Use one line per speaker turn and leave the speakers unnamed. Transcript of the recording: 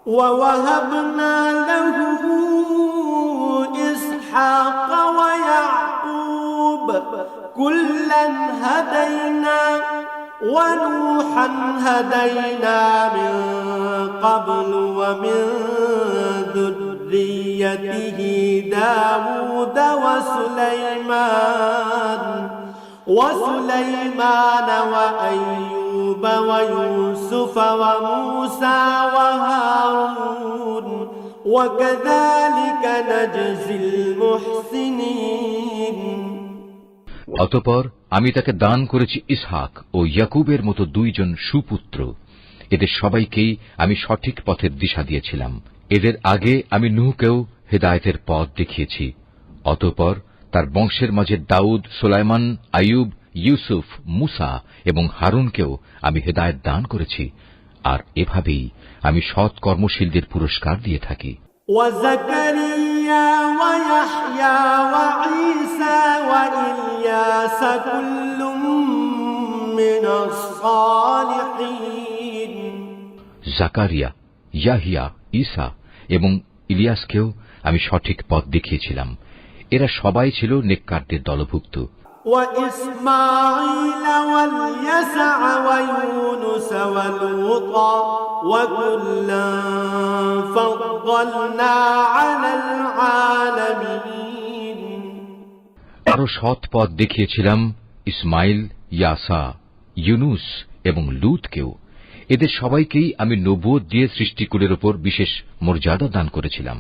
ووهبنا له إسحاق ويعقوب كلا هدينا ونوحا هدينا من قبل ومن ذريته داود وسليمان وأيوب ويوسف وموسى وهارون وكذلك نجزي المحسنين
অতঃপর আমি তাকে দান করেছি ইসহাক ও ইয়াকুবের মতো দুইজন সুপুত্র। এদের সবাইকেই আমি সঠিক পথের দিশা দিয়েছিলাম। এদের আগে আমি নূহকেও হেদায়েতের পথ দেখিয়েছি। অতঃপর তার বংশের মাঝে দাউদ, সুলাইমান, আইয়ুব, ইউসুফ, মুসা এবং হারুনকেও আমি হেদায়েত দান করেছি। আর এভাবেই আমি সৎ কর্মশীলদের পুরস্কার দিয়ে থাকি।
وزكريا ويحيى وعيسى وإلياس كل من الصالحين
জাকারিয়া, ইয়াহিয়া, ঈসা এবং ইলিয়াসকেও আমি সঠিক পথ দেখিয়েছিলাম। এরা সবাই ছিল নেককারদের দলভুক্ত।
وإسماعيل واليسع ويونس ولوطا وكلا فضلنا على العالمين
আরো সৎ পথ দেখিয়েছিলাম ইসমাইল, ইয়াসা, ইউনুস এবং লূতকেও। এদের সবাইকেই আমি নবুয়ত দিয়ে সৃষ্টিকুলের উপর বিশেষ মর্যাদা দান করেছিলাম।